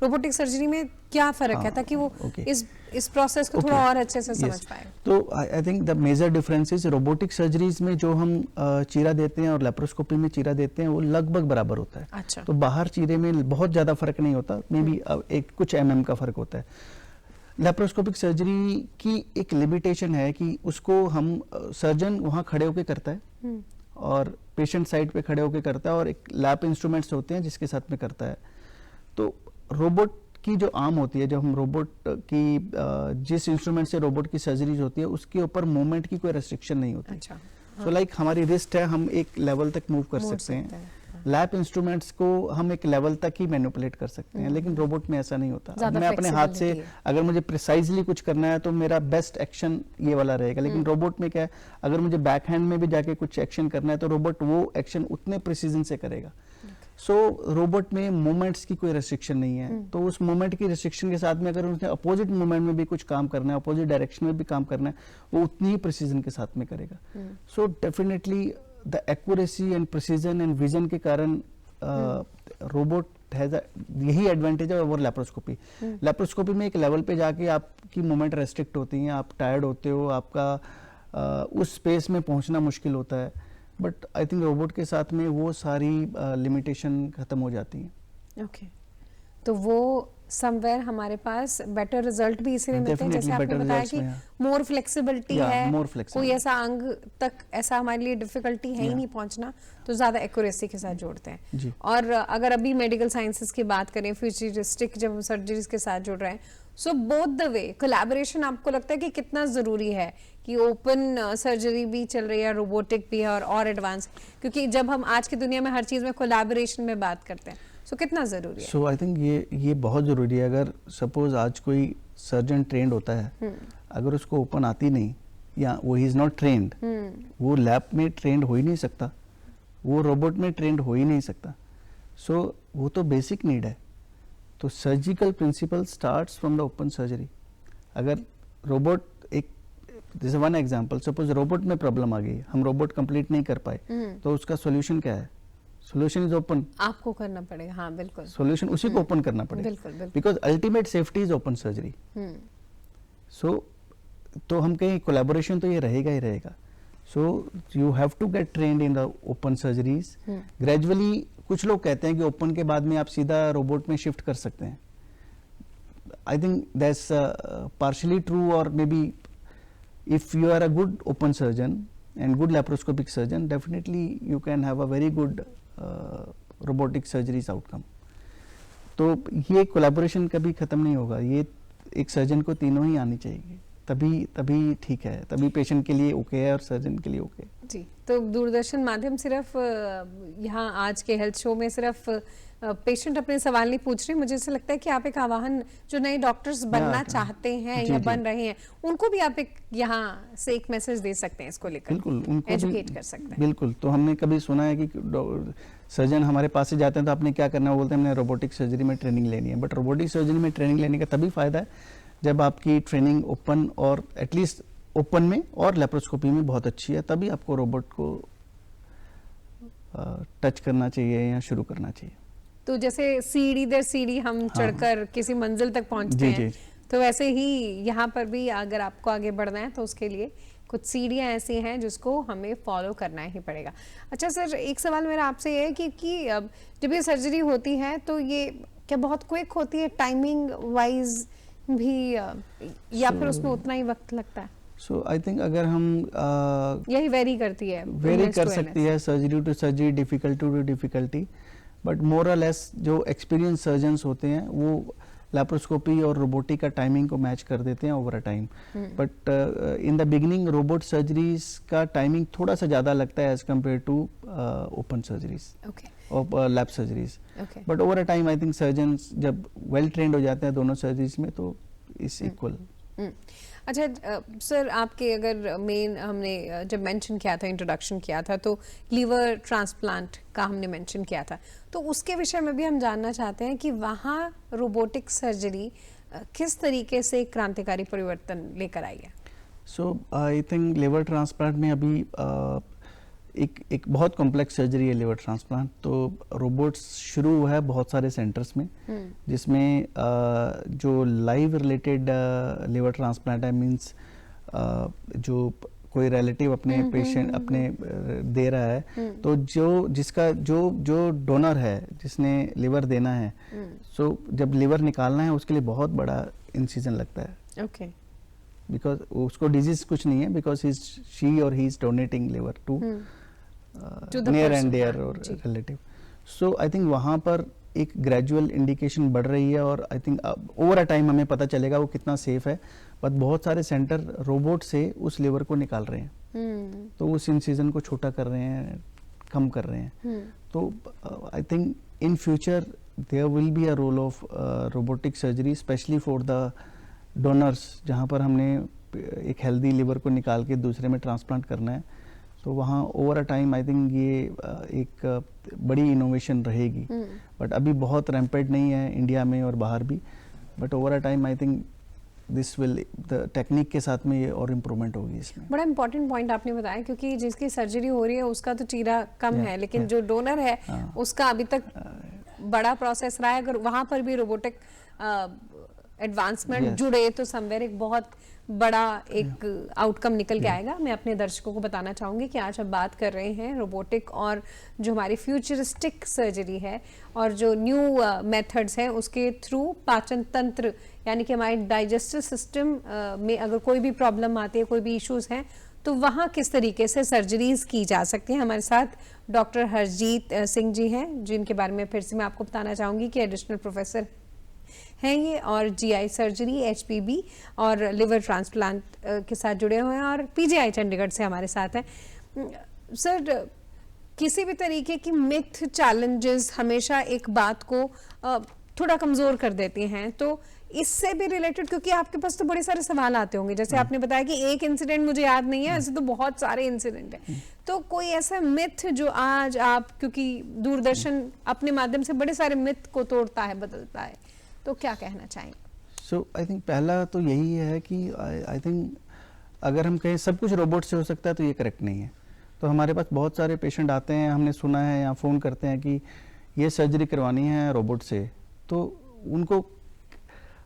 रोबोटिक सर्जरी में क्या फ़र्क है, ताकि वो इस प्रोसेस को थोड़ा और अच्छे से समझ पाए। तो I think the major difference is robotic surgeries में जो हम चीरा देते हैं और लेप्रोस्कोपी में चीरा देते हैं वो लगभग बराबर होता है। अच्छा। तो बाहर चीरे में बहुत ज़्यादा फर्क नहीं होता, मे बी एक कुछ mm का फर्क होता है। लेप्रोस्कोपिक सर्जरी की एक लिमिटेशन है कि उसको हम सर्जन वहाँ खड़े होकर करता है और पेशेंट साइड पे खड़े होकर करता है, और एक लैप इंस्ट्रूमेंट्स होते हैं जिसके साथ में करता है। तो रोबोट की जो आर्म होती है, जब हम रोबोट की जिस इंस्ट्रूमेंट से रोबोट की सर्जरीज होती है उसके ऊपर मूवमेंट की कोई रेस्ट्रिक्शन नहीं होती। अच्छा। सो लाइक हमारी रिस्ट है, हम एक लेवल तक मूव कर सकते हैं, लैप इंस्ट्रूमेंट्स को हम एक लेवल तक ही मैनिपुलेट कर सकते हैं, लेकिन रोबोट में ऐसा नहीं होता। मैं अपने हाथ से अगर मुझे प्रिसाइजली कुछ करना है तो मेरा बेस्ट एक्शन ये वाला रहेगा, लेकिन रोबोट में क्या है, अगर मुझे बैक हैंड में भी जाके कुछ एक्शन करना है तो रोबोट वो एक्शन उतने प्रिसीजन से करेगा। सो रोबोट में मूवमेंट्स की कोई रेस्ट्रिक्शन नहीं है, तो उस मूवमेंट की रेस्ट्रिक्शन के साथ में अगर उसने अपोजिट मूवमेंट में भी कुछ काम करना है, अपोजिट डायरेक्शन में भी काम करना है, वो उतनी ही प्रिसीजन के साथ में करेगा। So definitely the accuracy and precision and vision के कारण रोबोट हैज यही एडवांटेज है ओवर लेप्रोस्कोपी। लेप्रोस्कोपी में एक लेवल पे जाके आपकी मूवमेंट रेस्ट्रिक्ट होती हैं, आप टायर्ड होते हो, आपका उस स्पेस में पहुंचना मुश्किल होता है, बट आई थिंक रोबोट के साथ में वो सारी लिमिटेशन खत्म हो जाती हैं। ओके, तो वो समवेयर हमारे पास बेटर रिजल्ट भी इसीलिए मिलते हैं, जैसे आपने बताया कि मोर फ्लेक्सिबिलिटी है, कोई ऐसा अंग तक ऐसा हमारे लिए डिफिकल्टी है ही नहीं पहुंचना, तो ज्यादा एक्यूरेसी के साथ जोड़ते हैं। और अगर अभी मेडिकल साइंसेस की बात करें, फ्यूचरिस्टिक जब हम सर्जरीज के साथ जुड़ रहे हैं, so both the way collaboration आपको लगता है कि कितना जरूरी है कि ओपन सर्जरी भी चल रही है, रोबोटिक भी है और एडवांस, क्योंकि जब हम आज की दुनिया में हर चीज में कोलैबोरेशन में बात करते हैं, सो कितना जरूरी है? सो आई थिंक ये बहुत जरूरी है। अगर सपोज आज कोई सर्जन ट्रेंड होता है, अगर उसको ओपन आती नहीं या वो ही इज नॉट ट्रेंड, वो लैब में ट्रेंड हो ही नहीं सकता, वो रोबोट में ट्रेंड हो ही नहीं सकता। सो वो तो बेसिक नीड है। तो surgical principle starts from the open surgery. अगर रोबोट एक जैसे वन एग्जांपल, सपोज रोबोट में प्रॉब्लम आ गई, हम रोबोट कंप्लीट नहीं कर पाए, तो उसका सॉल्यूशन क्या है? सॉल्यूशन इज ओपन, आपको करना पड़ेगा। हाँ बिल्कुल, सॉल्यूशन उसी को ओपन करना पड़ेगा, बिल्कुल, because ultimate safety is open surgery. So तो हम कहीं कोलैबोरेशन तो ये रहेगा ही रहेगा। So you have to get trained in the open surgeries gradually. कुछ लोग कहते हैं कि ओपन के बाद में आप सीधा रोबोट में शिफ्ट कर सकते हैं। I think that's partially true, और maybe if you are a good open surgeon and good laparoscopic surgeon, definitely you can have a very good robotic surgeries outcome. तो ये कोलैबोरेशन कभी खत्म नहीं होगा, ये एक सर्जन को तीनों ही आनी चाहिए, तभी ठीक है, तभी पेशेंट के लिए ओके है और सर्जन के लिए ओके है। जी, तो दूरदर्शन माध्यम सिर्फ यहाँ आज के हेल्थ शो में सिर्फ पेशेंट अपने सवाल नहीं पूछ रहे, मुझे ऐसा लगता है कि आप एक आह्वान जो नए डॉक्टर्स बनना चाहते हैं या बन रहे हैं, उनको भी आप एक यहाँ से एक मैसेज दे सकते हैं, इसको लेकर बिल्कुल उनको एजुकेट कर सकते हैं। बिल्कुल, तो हमने कभी सुना है कि सर्जन हमारे पास से जाते हैं तो आपने क्या करना है, बोलते हैं हमने रोबोटिक सर्जरी में ट्रेनिंग लेनी है, बट रोबोटिक सर्जरी में ट्रेनिंग लेने का तभी फायदा है जब आपकी ट्रेनिंग ओपन और एटलीस्ट ओपन में और लेप्रोस्कोपी में बहुत अच्छी है, तभी आपको रोबोट को टच करना चाहिए या शुरू करना चाहिए। तो जैसे सीढ़ी दर सीढ़ी हम चढ़कर किसी मंजिल तक पहुंचते हैं, तो वैसे ही यहाँ पर भी अगर आपको आगे बढ़ना है तो उसके लिए कुछ सीढ़ियाँ ऐसी हैं जिसको हमें फॉलो करना ही पड़ेगा। अच्छा सर, एक सवाल मेरा आपसे ये है कि जब ये सर्जरी होती है तो ये क्या बहुत क्विक होती है टाइमिंग वाइज भी, या फिर उसमें उतना ही वक्त लगता है? सो आई थिंक अगर हम यही वेरी करती है, वेरी कर सकती है surgery to surgery, difficulty to difficulty, but more or less जो एक्सपीरियंस सर्जन्स होते हैं वो लैप्रोस्कोपी और रोबोटिक का टाइमिंग को मैच कर देते हैं over a time. But in the beginning robot surgeries का टाइमिंग थोड़ा सा ज़्यादा लगता है as compared to open surgeries और lap surgeries. But over a time I think surgeons जब वेल ट्रेंड हो जाते हैं दोनों सर्जरीज में तो इज इक्वल। अच्छा सर, आपके अगर मेन हमने जब मेंशन किया था, इंट्रोडक्शन किया था, तो लीवर ट्रांसप्लांट का हमने मेंशन किया था, तो उसके विषय में भी हम जानना चाहते हैं कि वहाँ रोबोटिक सर्जरी किस तरीके से क्रांतिकारी परिवर्तन लेकर आई है। सो आई थिंक लिवर ट्रांसप्लांट में अभी एक बहुत कॉम्प्लेक्स सर्जरी है लिवर ट्रांसप्लांट, तो रोबोट्स शुरू हुआ है बहुत सारे सेंटर्स में, जिसमें जो लाइव रिलेटेड लिवर ट्रांसप्लांट है, मींस जो कोई रिलेटिव अपने पेशेंट अपने दे रहा है, तो जिसका जो डोनर है जिसने लिवर देना है, सो जब लिवर निकालना है उसके लिए बहुत बड़ा इंसिजन लगता है। ओके। बिकॉज उसको डिजीज कुछ नहीं है, because she or he is donating liver to near and dear or relative. So I think वहाँ पर एक ग्रेजुअल इंडिकेशन बढ़ रही है, और I think over a time हमें पता चलेगा वो कितना सेफ है। बट बहुत सारे सेंटर रोबोट से उस लिवर को निकाल रहे हैं, तो उस इंसिजन को छोटा कर रहे हैं, कम कर रहे हैं। तो I think in future there will be a role of robotic surgery specially for the donors, जहाँ पर हमने एक हेल्दी लिवर को निकाल के दूसरे में ट्रांसप्लांट करना है। तो वहाँ over a time I think ये एक बड़ी इनोवेशन रहेगी, बट अभी बहुत रैम्पेड नहीं है इंडिया में और बाहर भी, but over a time I think this will the technique के साथ में ये और इम्प्रूवमेंट होगी इसमें। बड़ा इंपॉर्टेंट पॉइंट आपने बताया, क्योंकि जिसकी सर्जरी हो रही है उसका तो चीरा कम है, लेकिन जो डोनर है उसका अभी तक बड़ा प्रोसेस रहा है। अगर वहाँ पर भी रोबोटिक एडवांसमेंट जुड़े तो समवेयर एक बहुत बड़ा एक आउटकम निकल के आएगा। मैं अपने दर्शकों को बताना चाहूँगी कि आज हम बात कर रहे हैं रोबोटिक और जो हमारी फ्यूचरिस्टिक सर्जरी है और जो न्यू मेथड्स हैं उसके थ्रू पाचन तंत्र यानी कि हमारे डाइजेस्टिव सिस्टम में अगर कोई भी प्रॉब्लम आती है, कोई भी इश्यूज हैं, तो वहाँ किस तरीके से सर्जरीज की जा सकती हैं। हमारे साथ डॉक्टर हरजीत सिंह जी हैं, जिनके बारे में फिर से मैं आपको बताना चाहूँगी कि एडिशनल प्रोफेसर हैं ये, और जीआई सर्जरी, एचपीबी और लिवर ट्रांसप्लांट के साथ जुड़े हुए हैं, और पीजीआई चंडीगढ़ से हमारे साथ हैं। सर, किसी भी तरीके की मिथ चैलेंजेस हमेशा एक बात को थोड़ा कमज़ोर कर देती हैं, तो इससे भी रिलेटेड, क्योंकि आपके पास तो बड़े सारे सवाल आते होंगे, जैसे आपने बताया कि एक इंसिडेंट मुझे याद नहीं है, ऐसे तो बहुत सारे इंसिडेंट हैं, तो कोई ऐसा मिथ जो आज आप, क्योंकि दूरदर्शन अपने माध्यम से बड़े सारे मिथ को तोड़ता है, बदलता है, तो क्या कहना चाहेंगे? सो आई थिंक पहला तो यही है कि आई थिंक अगर हम कहें सब कुछ रोबोट से हो सकता है तो ये करेक्ट नहीं है। तो हमारे पास बहुत सारे पेशेंट आते हैं, हमने सुना है या फ़ोन करते हैं कि ये सर्जरी करवानी है रोबोट से, तो उनको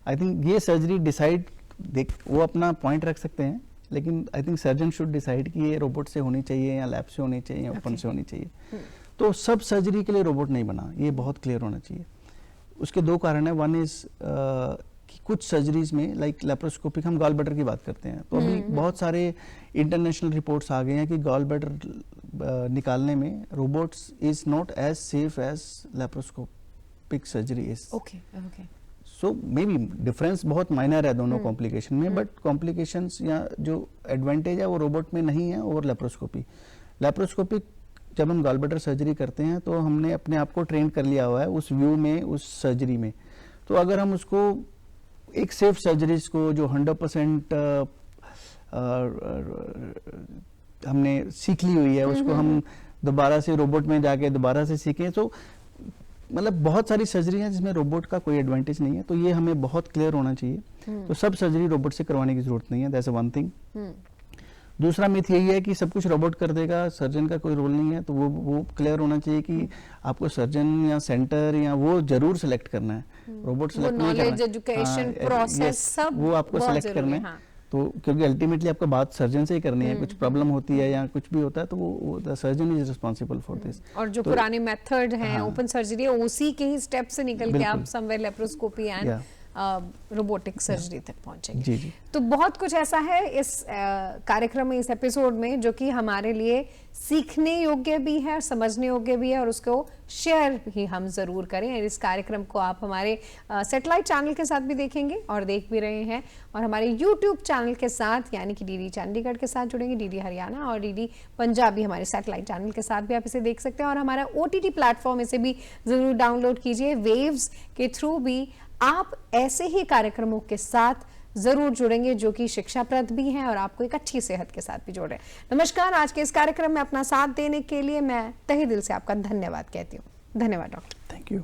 आई थिंक ये सर्जरी डिसाइड वो अपना पॉइंट रख सकते हैं, लेकिन I think surgeon should decide कि ये रोबोट से होनी चाहिए या लैब से होनी चाहिए या ओपन से होनी चाहिए। तो सब सर्जरी के लिए रोबोट नहीं बना, ये बहुत क्लियर होना चाहिए। उसके दो कारण है। वन इज कि कुछ सर्जरीज में लाइक लेप्रोस्कोपिक, हम गॉल ब्लैडर की बात करते हैं, तो अभी बहुत सारे इंटरनेशनल रिपोर्ट्स आ गए हैं कि गॉल ब्लैडर निकालने में robots is not as safe as laparoscopic surgery is. So may be difference बहुत माइनर है दोनों कॉम्प्लिकेशन में, बट कॉम्प्लिकेशंस या जो एडवांटेज है वो रोबोट में नहीं है ओवर लेप्रोस्कोपी। लेप्रोस्कोपिक जब हम गॉल ब्लैडर सर्जरी करते हैं तो हमने अपने आप को ट्रेन कर लिया हुआ है उस व्यू में, उस सर्जरी में। तो अगर हम उसको एक सेफ सर्जरीज को जो 100% हमने सीख ली हुई है, उसको हम दोबारा से रोबोट में जाके दोबारा से सीखें, तो मतलब बहुत सारी सर्जरी हैं जिसमें रोबोट का कोई एडवांटेज नहीं है। तो ये हमें बहुत क्लियर होना चाहिए। तो सब सर्जरी रोबोट से करवाने की जरूरत नहीं है, दैट्स वन थिंग। दूसरा मिथ यही है कि सब कुछ रोबोट कर देगा, सर्जन का कोई रोल नहीं है। तो वो क्लियर होना चाहिए कि आपको सर्जन या सेंटर या वो जरूर सिलेक्ट करना है, रोबोट सिलेक्ट नहीं करना है। नॉलेज, एजुकेशन, प्रोसेस सब वो आपको सिलेक्ट करना है। तो क्योंकि अल्टीमेटली आपका बात सर्जन से ही करनी है, कुछ प्रॉब्लम होती है या कुछ भी होता है तो वो the surgeon is responsible for this. और जो पुराने मेथड हैं, ओपन सर्जरी है, उसी के ही स्टेप से निकल के आप somewhere laparoscopy and robotic surgery तक पहुंचेंगे। जी जी। तो बहुत कुछ ऐसा है इस कार्यक्रम में, इस एपिसोड में, जो कि हमारे लिए सीखने योग्य भी है, समझने योग्य भी है, और उसको शेयर भी हम जरूर करें। इस कार्यक्रम को आप हमारे सैटेलाइट चैनल के साथ भी देखेंगे और देख भी रहे हैं, और हमारे यूट्यूब चैनल के साथ यानी कि डीडी चंडीगढ़ के साथ जुड़ेंगे, डीडी हरियाणा और डीडी पंजाबी हमारे सैटेलाइट चैनल के साथ भी आप इसे देख सकते हैं। और हमारा OTT प्लेटफॉर्म इसे भी जरूर डाउनलोड कीजिए। वेव्स के थ्रू भी आप ऐसे ही कार्यक्रमों के साथ जरूर जुड़ेंगे जो कि शिक्षाप्रद भी हैं और आपको एक अच्छी सेहत के साथ भी जोड़ रहे हैं। नमस्कार। आज के इस कार्यक्रम में अपना साथ देने के लिए मैं तहे दिल से आपका धन्यवाद कहती हूँ। धन्यवाद डॉक्टर। Thank you.